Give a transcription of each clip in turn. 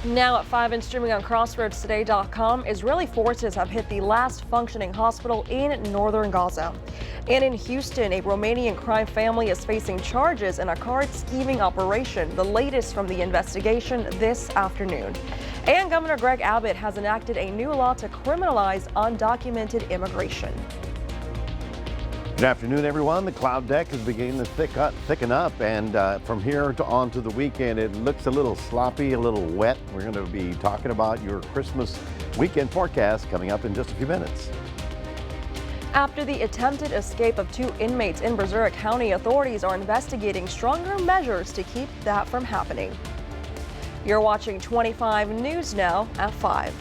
Now at 5 and streaming on crossroadstoday.com, Israeli forces have hit the last functioning hospital in northern Gaza. And in Houston, a Romanian crime family is facing charges in a card scheming operation, the latest from the investigation this afternoon. And Governor Greg Abbott has enacted a new law to criminalize undocumented immigration. Good afternoon, everyone. The cloud deck is beginning to thicken up, and from here on to the weekend, it looks a little sloppy, a little wet. We're going to be talking about your Christmas weekend forecast coming up in just a few minutes. After the attempted escape of 2 inmates in Garcia County, authorities are investigating stronger measures to keep that from happening. You're watching 25 News Now at 5.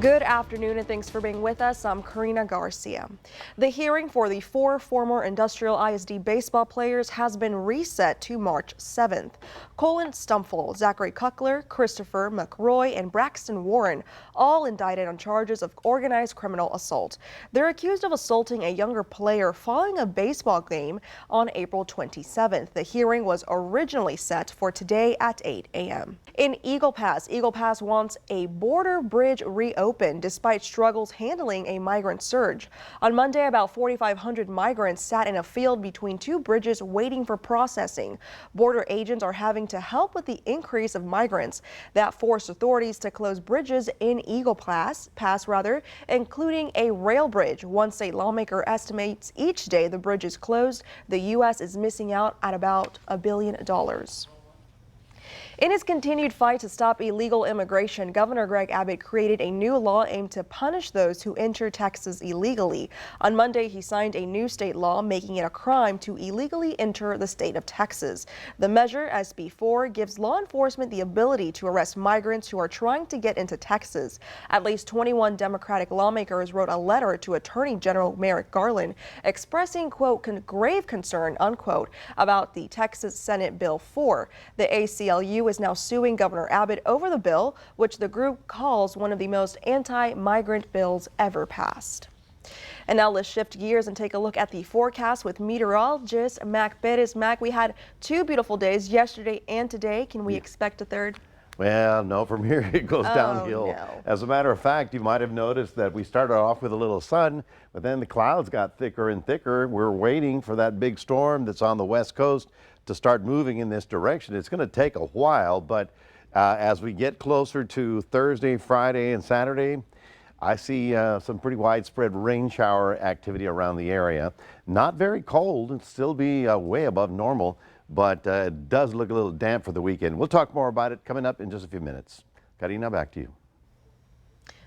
Good afternoon and thanks for being with us. I'm Karina Garcia. The hearing for the 4 former Industrial ISD baseball players has been reset to March 7th. Colin Stumpfel, Zachary Kuckler, Christopher McRoy, and Braxton Warren all indicted on charges of organized criminal assault. They're accused of assaulting a younger player following a baseball game on April 27th. The hearing was originally set for today at 8 a.m. In Eagle Pass wants a border bridge reopened despite struggles handling a migrant surge. On Monday, about 4,500 migrants sat in a field between 2 bridges waiting for processing. Border agents are having to help with the increase of migrants. That forced authorities to close bridges in Eagle Pass, including a rail bridge. One state lawmaker estimates each day the bridge is closed, the U.S. is missing out at about $1 billion. In his continued fight to stop illegal immigration, Governor Greg Abbott created a new law aimed to punish those who enter Texas illegally. On Monday, he signed a new state law making it a crime to illegally enter the state of Texas. The measure, SB 4, gives law enforcement the ability to arrest migrants who are trying to get into Texas. At least 21 Democratic lawmakers wrote a letter to Attorney General Merrick Garland expressing, quote, grave concern, unquote, about the Texas Senate Bill 4. The ACLU is now suing Governor Abbott over the bill, which the group calls one of the most anti-migrant bills ever passed. And now let's shift gears and take a look at the forecast with meteorologist Mac Perez. Mac, we had 2 beautiful days yesterday and today. Can we expect a third? Well, no, from here it goes downhill. No. As a matter of fact, you might have noticed that we started off with a little sun, but then the clouds got thicker and thicker. We're waiting for that big storm that's on the west coast to start moving in this direction. It's going to take a while, but as we get closer to Thursday, Friday, and Saturday, I see some pretty widespread rain shower activity around the area. Not very cold, it'll still be way above normal, but it does look a little damp for the weekend. We'll talk more about it coming up in just a few minutes. Karina, back to you.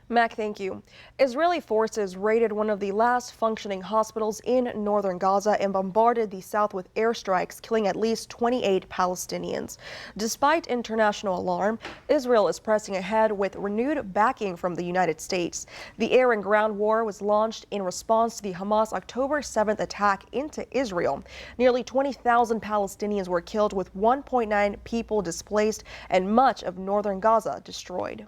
Mac, thank you. Israeli forces raided one of the last functioning hospitals in northern Gaza and bombarded the south with airstrikes, killing at least 28 Palestinians. Despite international alarm, Israel is pressing ahead with renewed backing from the United States. The air and ground war was launched in response to the Hamas October 7th attack into Israel. Nearly 20,000 Palestinians were killed, with 1.9 people displaced and much of northern Gaza destroyed.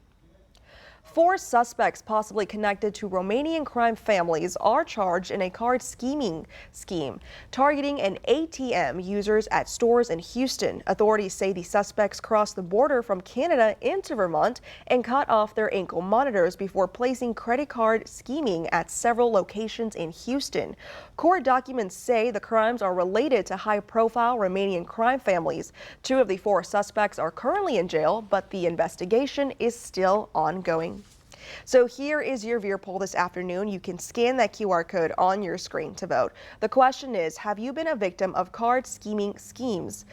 4 suspects possibly connected to Romanian crime families are charged in a card scheming scheme targeting an ATM users at stores in Houston. Authorities say the suspects crossed the border from Canada into Vermont and cut off their ankle monitors before placing credit card scheming at several locations in Houston. Court documents say the crimes are related to high-profile Romanian crime families. 2 of the 4 suspects are currently in jail, but the investigation is still ongoing. So here is your viewer poll this afternoon. You can scan that QR code on your screen to vote. The question is, have you been a victim of card scheming schemes?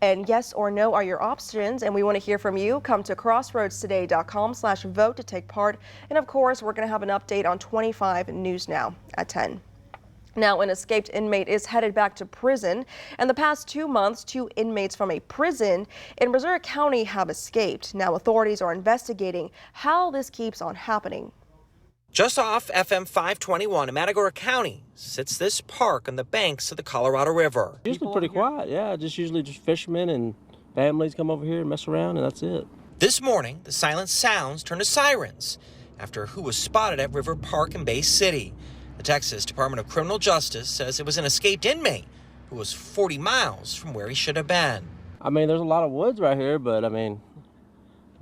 And yes or no are your options, and we want to hear from you. Come to crossroadstoday.com/vote to take part. And of course, we're going to have an update on 25 News Now at 10. Now, an escaped inmate is headed back to prison. In the past 2 months, 2 inmates from a prison in Garcia County have escaped. Now, authorities are investigating how this keeps on happening. Just off FM 521 in Matagorda County sits this park on the banks of the Colorado River. Usually pretty quiet, yeah. Usually just fishermen and families come over here and mess around, and that's it. This morning, the silent sounds turned to sirens after who was spotted at River Park in Bay City. The Texas Department of Criminal Justice says it was an escaped inmate who was 40 miles from where he should have been. I mean, there's a lot of woods right here, but I mean,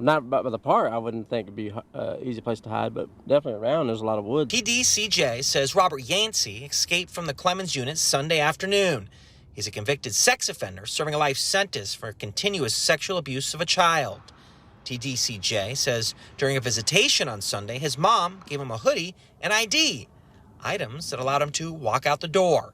Not by the park, I wouldn't think it'd be an easy place to hide, but definitely around there's a lot of woods. TDCJ says Robert Yancey escaped from the Clemens unit Sunday afternoon. He's a convicted sex offender serving a life sentence for continuous sexual abuse of a child. TDCJ says during a visitation on Sunday, his mom gave him a hoodie and ID, items that allowed him to walk out the door.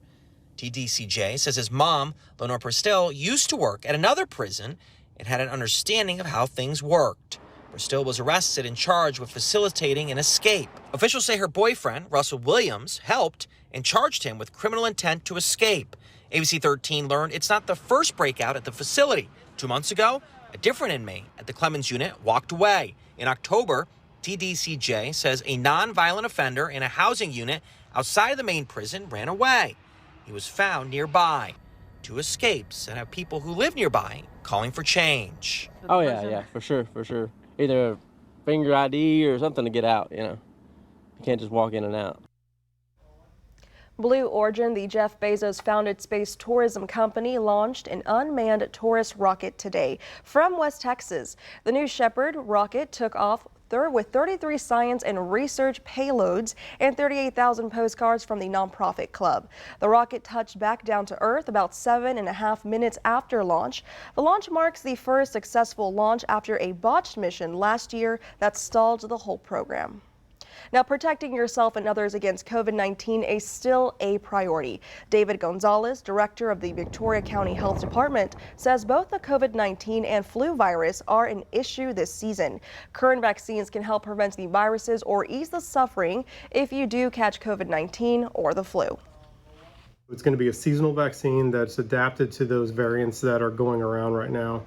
TDCJ says his mom, Lenore Prestel, used to work at another prison and had an understanding of how things worked. Prestel was arrested and charged with facilitating an escape. Officials say her boyfriend, Russell Williams, helped and charged him with criminal intent to escape. ABC 13 learned it's not the first breakout at the facility. 2 months ago, a different inmate at the Clemens unit walked away. In October, TDCJ says a non-violent offender in a housing unit outside of the main prison ran away. He was found nearby. 2 escapes and have people who live nearby calling for change. Oh yeah, for sure. Either a finger ID or something to get out, You can't just walk in and out. Blue Origin, the Jeff Bezos founded space tourism company, launched an unmanned tourist rocket today from West Texas. The New Shepard rocket took off with 33 science and research payloads and 38,000 postcards from the nonprofit club. The rocket touched back down to Earth about 7.5 minutes after launch. The launch marks the first successful launch after a botched mission last year that stalled the whole program. Now, protecting yourself and others against COVID-19 is still a priority. David Gonzalez, director of the Victoria County Health Department, says both the COVID-19 and flu virus are an issue this season. Current vaccines can help prevent the viruses or ease the suffering if you do catch COVID-19 or the flu. It's going to be a seasonal vaccine that's adapted to those variants that are going around right now.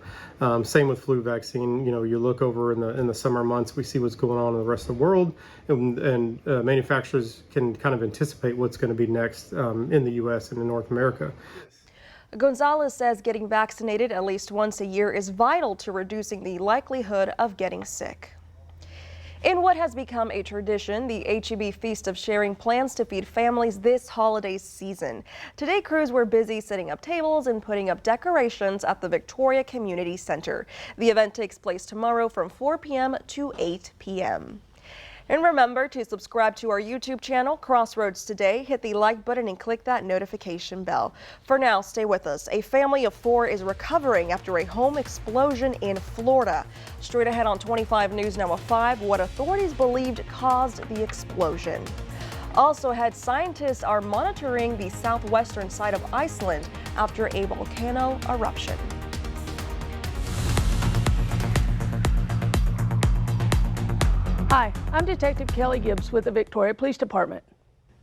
Same with flu vaccine. You look over in the summer months, we see what's going on in the rest of the world, and manufacturers can kind of anticipate what's going to be next in the U.S. and in North America. Gonzalez says getting vaccinated at least once a year is vital to reducing the likelihood of getting sick. In what has become a tradition, the H-E-B Feast of Sharing plans to feed families this holiday season. Today, crews were busy setting up tables and putting up decorations at the Victoria Community Center. The event takes place tomorrow from 4 p.m. to 8 p.m. And remember to subscribe to our YouTube channel, Crossroads Today. Hit the like button and click that notification bell. For now, stay with us. A family of 4 is recovering after a home explosion in Florida. Straight ahead on 25 News Now at 5, what authorities believed caused the explosion. Also ahead, scientists are monitoring the southwestern side of Iceland after a volcano eruption. Hi, I'm Detective Kelly Gibbs with the Victoria Police Department.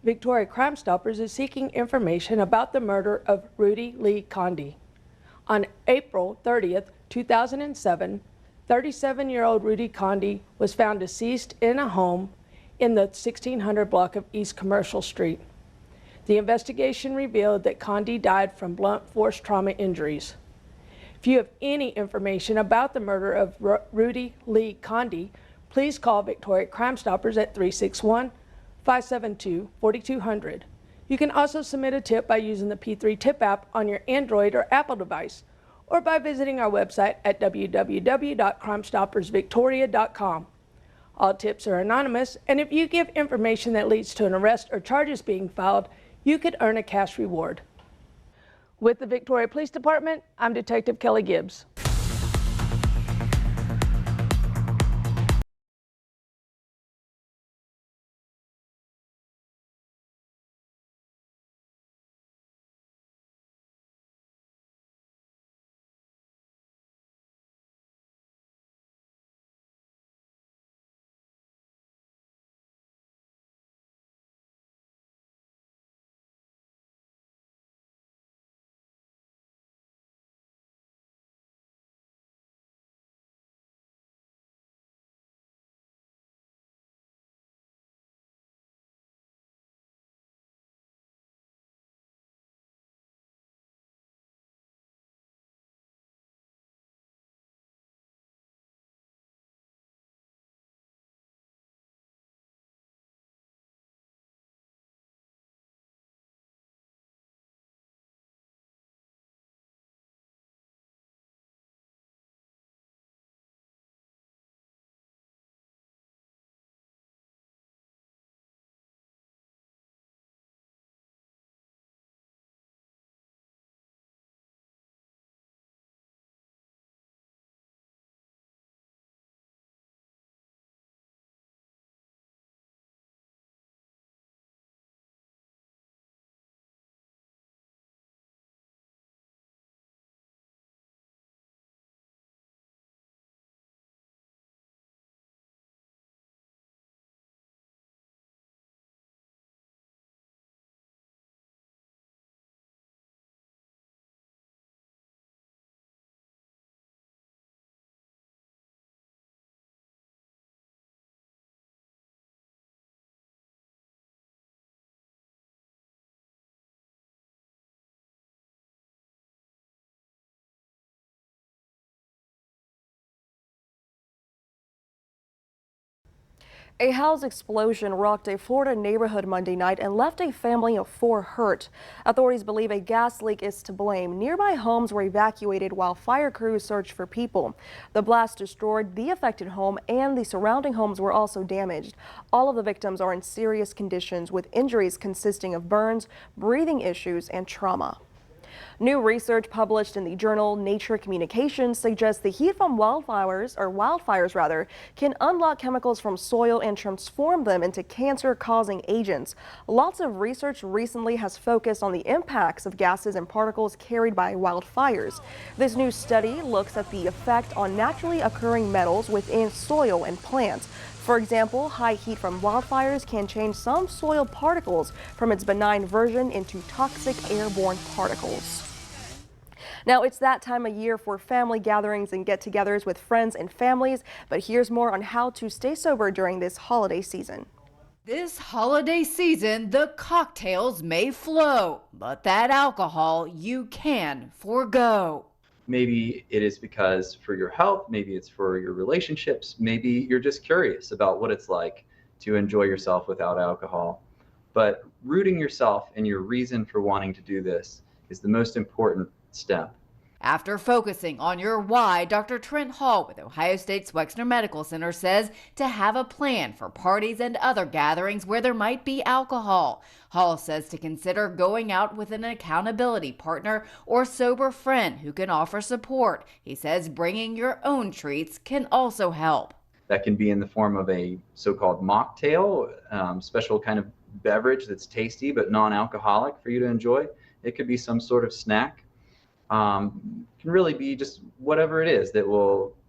Victoria Crime Stoppers is seeking information about the murder of Rudy Lee Condi. On April 30th, 2007, 37-year-old Rudy Condi was found deceased in a home in the 1600 block of East Commercial Street. The investigation revealed that Condi died from blunt force trauma injuries. If you have any information about the murder of Rudy Lee Condi, please call Victoria Crime Stoppers at 361-572-4200. You can also submit a tip by using the P3 Tip app on your Android or Apple device, or by visiting our website at www.crimestoppersvictoria.com. All tips are anonymous, and if you give information that leads to an arrest or charges being filed, you could earn a cash reward. With the Victoria Police Department, I'm Detective Kelly Gibbs. A house explosion rocked a Florida neighborhood Monday night and left a family of 4 hurt. Authorities believe a gas leak is to blame. Nearby homes were evacuated while fire crews searched for people. The blast destroyed the affected home and the surrounding homes were also damaged. All of the victims are in serious conditions with injuries consisting of burns, breathing issues, and trauma. New research published in the journal Nature Communications suggests the heat from wildfires can unlock chemicals from soil and transform them into cancer-causing agents. Lots of research recently has focused on the impacts of gases and particles carried by wildfires. This new study looks at the effect on naturally occurring metals within soil and plants. For example, high heat from wildfires can change some soil particles from its benign version into toxic airborne particles. Now, it's that time of year for family gatherings and get-togethers with friends and families, but here's more on how to stay sober during this holiday season. This holiday season, the cocktails may flow, but that alcohol you can forego. Maybe it is because for your health, maybe it's for your relationships, maybe you're just curious about what it's like to enjoy yourself without alcohol. But rooting yourself and your reason for wanting to do this is the most important step. After focusing on your why, Dr. Trent Hall with Ohio State's Wexner Medical Center says to have a plan for parties and other gatherings where there might be alcohol. Hall says to consider going out with an accountability partner or sober friend who can offer support. He says bringing your own treats can also help. That can be in the form of a so-called mocktail, special kind of beverage that's tasty but non-alcoholic for you to enjoy. It could be some sort of snack. Can really be just whatever it is that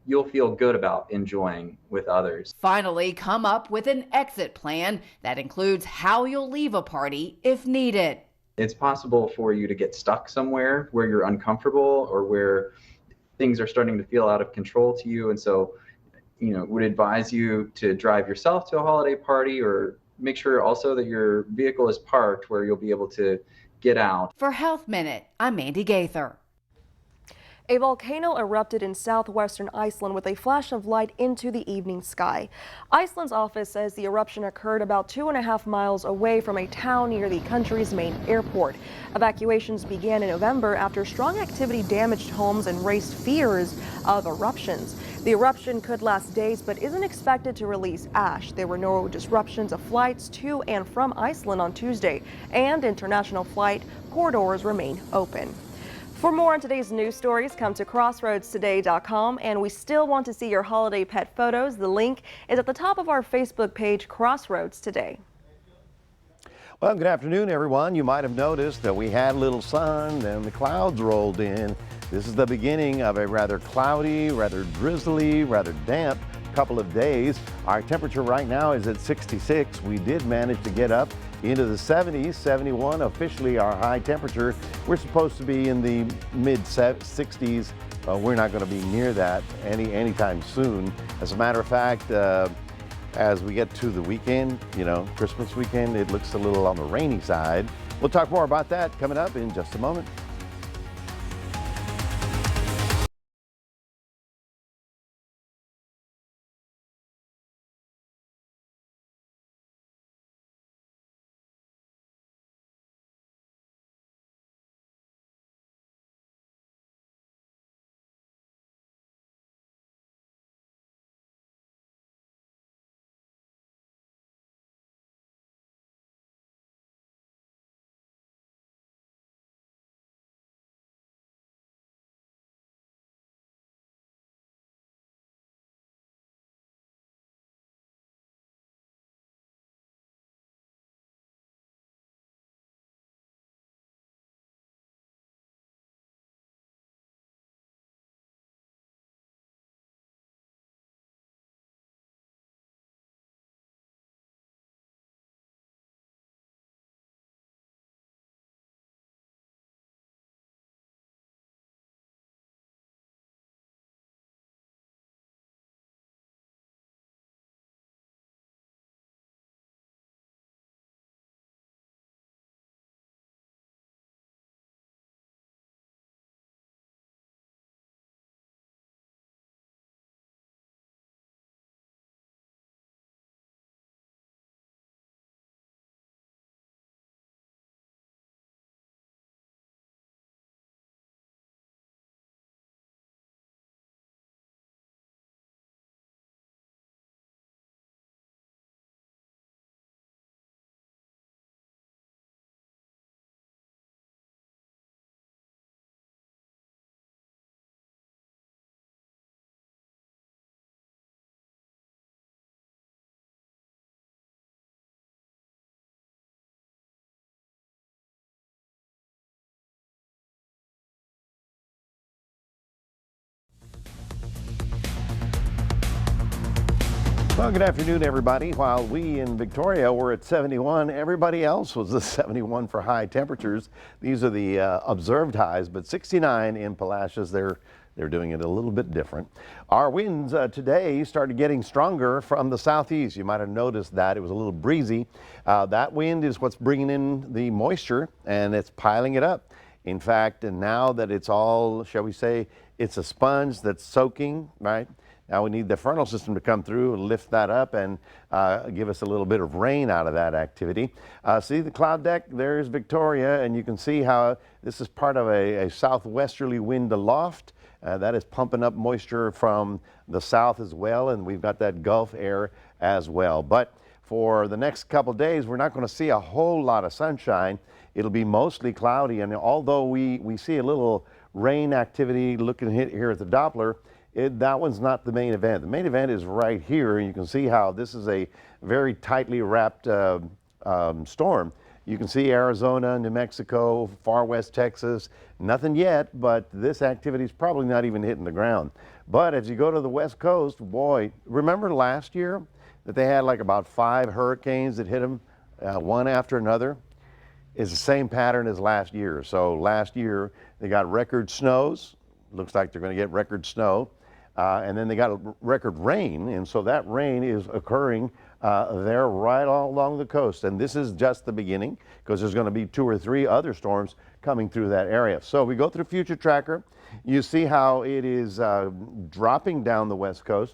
you'll feel good about enjoying with others. Finally, come up with an exit plan that includes how you'll leave a party if needed. It's possible for you to get stuck somewhere where you're uncomfortable or where things are starting to feel out of control to you, and so would advise you to drive yourself to a holiday party or make sure also that your vehicle is parked where you'll be able to get out. For Health Minute, I'm Mandy Gaither. A volcano erupted in southwestern Iceland with a flash of light into the evening sky. Iceland's office says the eruption occurred about 2.5 miles away from a town near the country's main airport. Evacuations began in November after strong activity damaged homes and raised fears of eruptions. The eruption could last days but isn't expected to release ash. There were no disruptions of flights to and from Iceland on Tuesday, and international flight corridors remain open. For more on today's news stories, come to crossroadstoday.com, and we still want to see your holiday pet photos. The link is at the top of our Facebook page, Crossroads Today. Well, good afternoon, everyone. You might have noticed that we had a little sun, then the clouds rolled in. This is the beginning of a rather cloudy, rather drizzly, rather damp couple of days. Our temperature right now is at 66. We did manage to get up into the 70s, 71 officially our high temperature. We're supposed to be in the mid 60s. We're not going to be near that anytime soon. As a matter of fact, as we get to the weekend, Christmas weekend, it looks a little on the rainy side. We'll talk more about that coming up in just a moment. Well, good afternoon, everybody. While we in Victoria were at 71, everybody else was at 71 for high temperatures. These are the observed highs, but 69 in Palacios. They're doing it a little bit different. Our winds today started getting stronger from the southeast. You might have noticed that it was a little breezy. That wind is what's bringing in the moisture, and it's piling it up. In fact, and now that it's all, shall we say, it's a sponge that's soaking, right? Now we need the frontal system to come through and lift that up and give us a little bit of rain out of that activity. See the cloud deck? There's Victoria, and you can see how this is part of a southwesterly wind aloft. That is pumping up moisture from the south as well, and we've got that Gulf air as well. But for the next couple days, we're not going to see a whole lot of sunshine. It'll be mostly cloudy, and although we see a little rain activity looking here at the Doppler, that one's not the main event. The main event is right here. You can see how this is a very tightly wrapped storm. You can see Arizona, New Mexico, far west Texas, nothing yet, but this activity is probably not even hitting the ground. But as you go to the west coast, boy, remember last year that they had like about 5 hurricanes that hit them one after another? It's the same pattern as last year. So last year they got record snows. Looks like they're going to get record snow. And then they got a record rain, and so that rain is occurring there right all along the coast. And this is just the beginning, because there's going to be 2 or 3 other storms coming through that area. So we go through Future Tracker. You see how it is dropping down the west coast.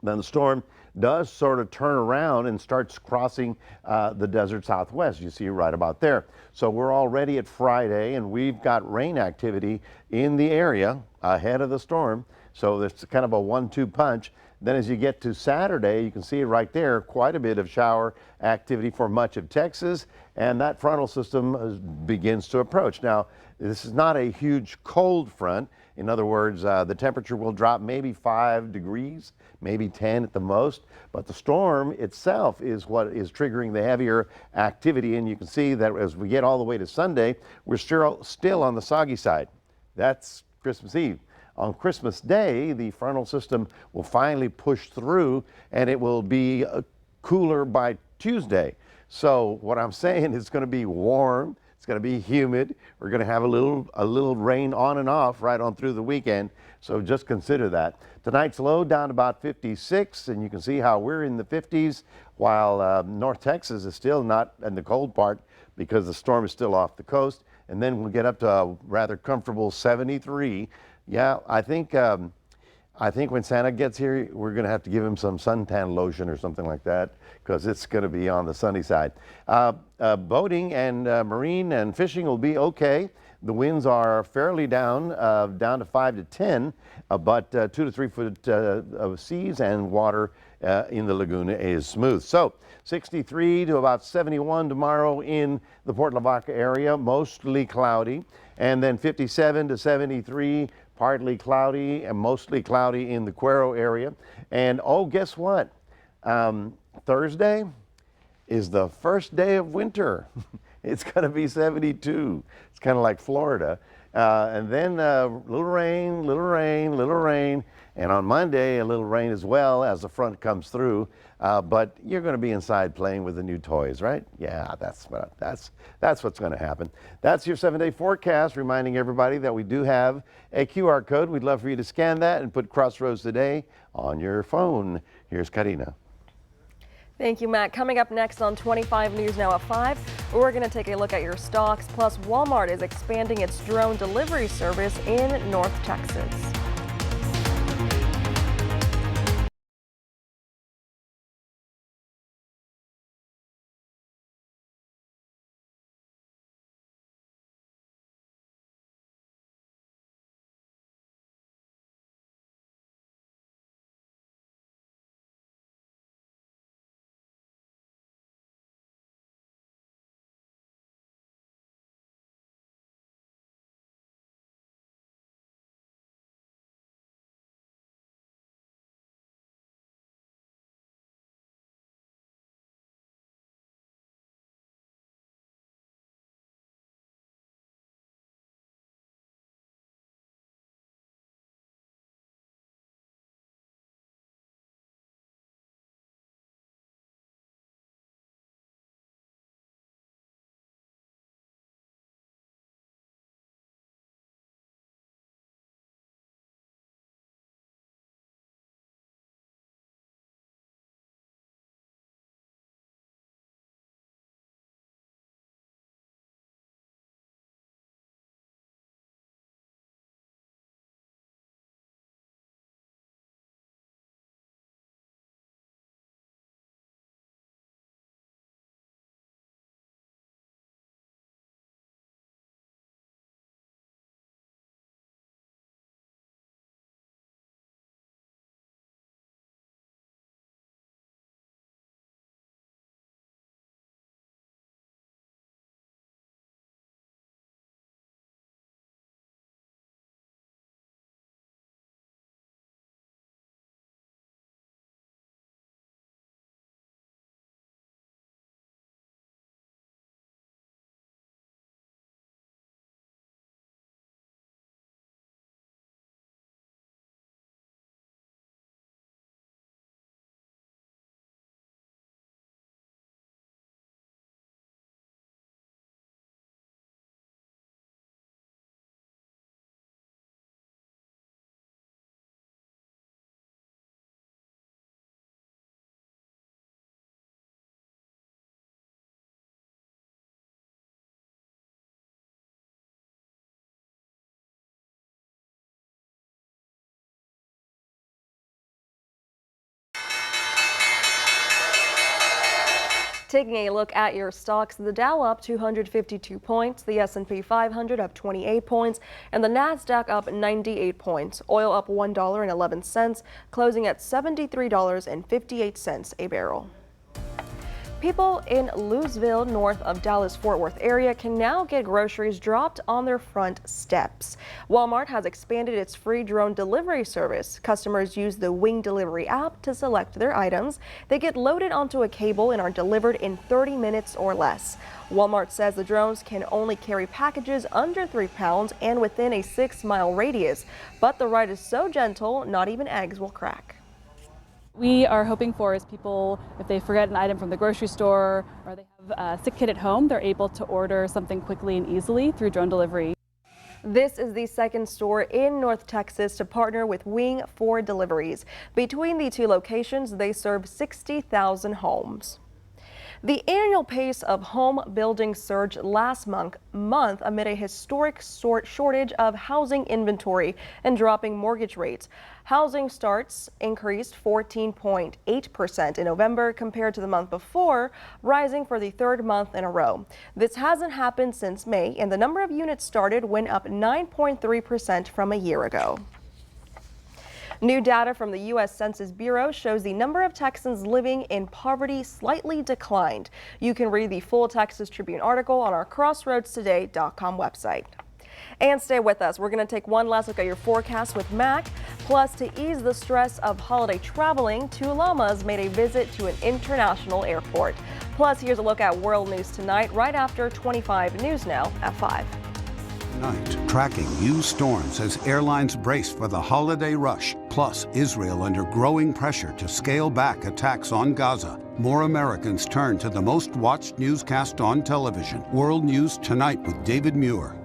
Then the storm does sort of turn around and starts crossing the desert southwest. You see right about there. So we're already at Friday, and we've got rain activity in the area ahead of the storm. So it's kind of a 1-2 punch. Then as you get to Saturday, you can see it right there, quite a bit of shower activity for much of Texas, and that frontal system begins to approach. Now, this is not a huge cold front. In other words, the temperature will drop maybe 5 degrees, maybe 10 at the most, but the storm itself is what is triggering the heavier activity, and you can see that as we get all the way to Sunday, we're still on the soggy side. That's Christmas Eve. On Christmas Day, the frontal system will finally push through, and it will be cooler by Tuesday. So what I'm saying is it's going to be warm. It's going to be humid. We're going to have a little rain on and off right on through the weekend. So just consider that. Tonight's low down to about 56, and you can see how we're in the 50s, while North Texas is still not in the cold part because the storm is still off the coast. And then we'll get up to a rather comfortable 73. Yeah, I think when Santa gets here, we're going to have to give him some suntan lotion or something like that, because it's going to be on the sunny side. Boating and marine and fishing will be okay. The winds are fairly down to 5 to 10, but 2 to 3 foot of seas, and water in the lagoon is smooth. So 63 to about 71 tomorrow in the Port Lavaca area, mostly cloudy, and then 57 to 73. Partly cloudy and mostly cloudy in the Cuero area. And oh, guess what? Thursday is the first day of winter. It's going to be 72. It's kind of like Florida. And then little rain, little rain, little rain. And on Monday, a little rain as well as the front comes through. But you're going to be inside playing with the new toys, right? Yeah, that's what's going to happen. That's your 7-day forecast, reminding everybody that we do have a QR code. We'd love for you to scan that and put Crossroads Today on your phone. Here's Karina. Thank you, Matt. Coming up next on 25 News Now at 5, we're going to take a look at your stocks. Plus, Walmart is expanding its drone delivery service in North Texas. Taking a look at your stocks, the Dow up 252 points, the S&P 500 up 28 points, and the Nasdaq up 98 points. Oil up $1.11, closing at $73.58 a barrel. People in Louisville, north of Dallas-Fort Worth area, can now get groceries dropped on their front steps. Walmart has expanded its free drone delivery service. Customers use the Wing Delivery app to select their items. They get loaded onto a cable and are delivered in 30 minutes or less. Walmart says the drones can only carry packages under 3 pounds and within a 6-mile radius. But the ride is so gentle, not even eggs will crack. We are hoping for is people, if they forget an item from the grocery store or they have a sick kid at home, they're able to order something quickly and easily through drone delivery. This is the second store in North Texas to partner with Wing for deliveries. Between the two locations, they serve 60,000 homes. The annual pace of home building surged last month amid a historic shortage of housing inventory and dropping mortgage rates. Housing starts increased 14.8% in November compared to the month before, rising for the third month in a row. This hasn't happened since May, and the number of units started went up 9.3% from a year ago. New data from the U.S. Census Bureau shows the number of Texans living in poverty slightly declined. You can read the full Texas Tribune article on our crossroadstoday.com website. And stay with us. We're going to take one last look at your forecast with Mac. Plus, to ease the stress of holiday traveling, 2 llamas made a visit to an international airport. Plus, here's a look at world news tonight right after 25 News Now at 5. Tonight, tracking new storms as airlines brace for the holiday rush. Plus, Israel under growing pressure to scale back attacks on Gaza. More Americans turn to the most watched newscast on television. World News Tonight with David Muir.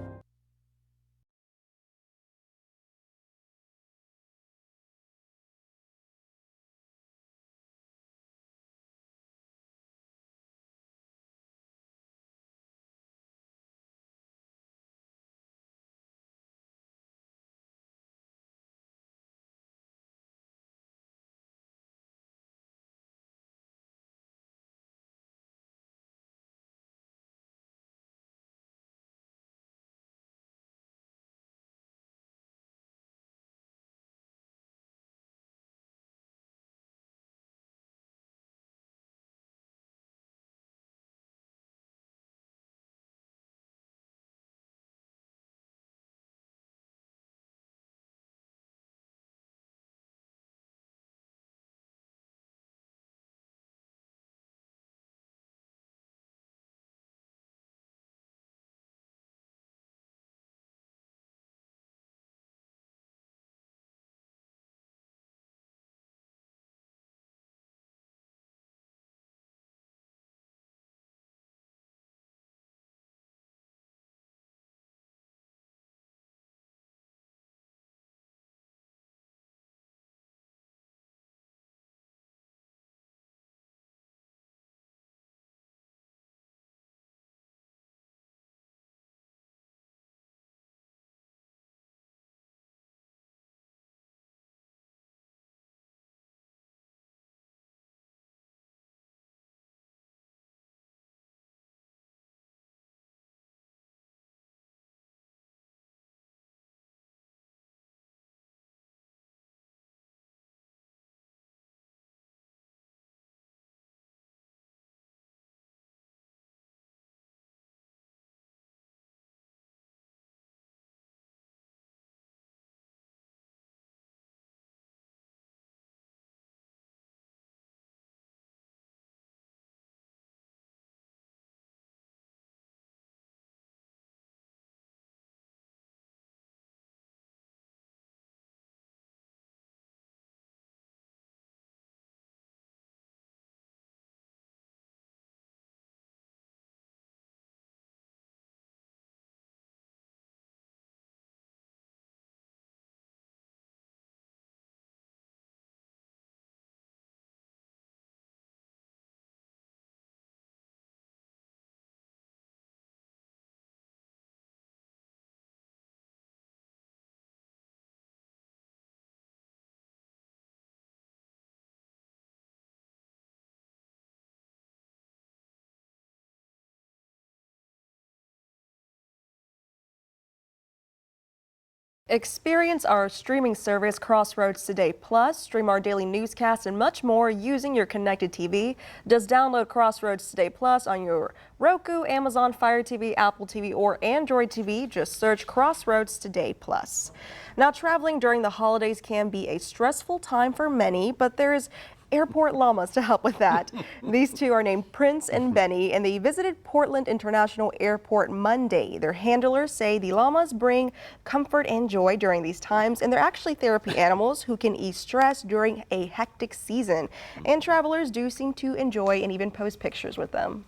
Experience our streaming service Crossroads Today Plus, stream our daily newscasts and much more using your connected TV. Just download Crossroads Today Plus on your Roku, Amazon Fire TV, Apple TV, or Android TV. Just search Crossroads Today Plus. Now, traveling during the holidays can be a stressful time for many, but there is airport llamas to help with that. These two are named Prince and Benny, and they visited Portland International Airport Monday. Their handlers say the llamas bring comfort and joy during these times, and they're actually therapy animals who can ease stress during a hectic season. And travelers do seem to enjoy and even post pictures with them.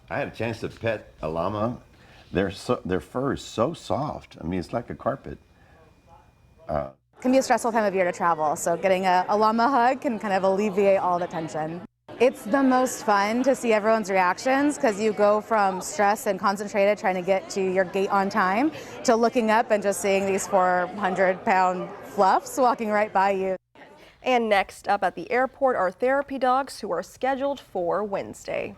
I had a chance to pet a llama. Their fur is so soft. I mean, it's like a carpet. Can be a stressful time of year to travel, so getting a llama hug can kind of alleviate all the tension. It's the most fun to see everyone's reactions because you go from stress and concentrated trying to get to your gate on time to looking up and just seeing these 400-pound fluffs walking right by you. And next up at the airport are therapy dogs who are scheduled for Wednesday.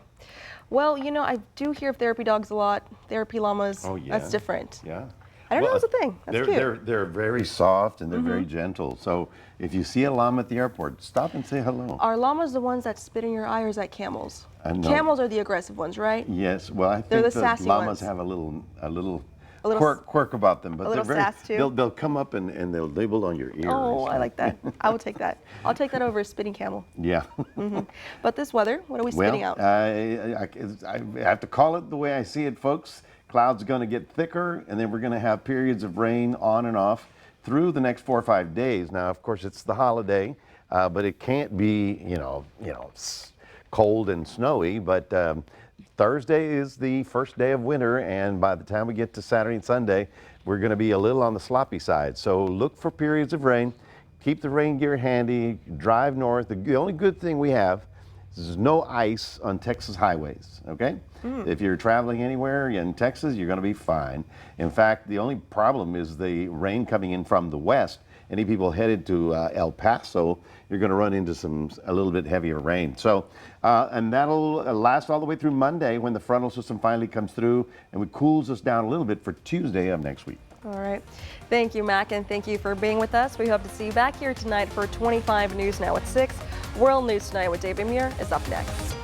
Well, you know, I do hear of therapy dogs a lot, therapy llamas. Oh, yeah. That's different. Yeah. I don't know it's a thing. That's cute. They're very soft and they're very gentle. So if you see a llama at the airport, stop and say hello. Are llamas the ones that spit in your eye, or is that camels? I know. Camels are the aggressive ones, right? Yes. Well, I They're think the the sassy llamas ones. have a little little quirk about them, but a little they're very. sass too. They'll come up and they'll nibble on your ear. Oh, I like that. I will take that. I'll take that over a spitting camel. Yeah. But this weather, what are we spitting out? I have to call it the way I see it, folks. Clouds are going to get thicker, and then we're going to have periods of rain on and off through the next 4 or 5 days. Now, of course, it's the holiday, but it can't be, cold and snowy. But Thursday is the first day of winter, and by the time we get to Saturday and Sunday, we're going to be a little on the sloppy side. So look for periods of rain. Keep the rain gear handy. Drive north. The only good thing we have is there's no ice on Texas highways, okay? If you're traveling anywhere in Texas, you're going to be fine. In fact, the only problem is the rain coming in from the west. Any people headed to El Paso, you're going to run into a little bit heavier rain. So, and that'll last all the way through Monday when the frontal system finally comes through and it cools us down a little bit for Tuesday of next week. All right. Thank you, Mac, and thank you for being with us. We hope to see you back here tonight for 25 News Now at 6. World News Tonight with David Muir is up next.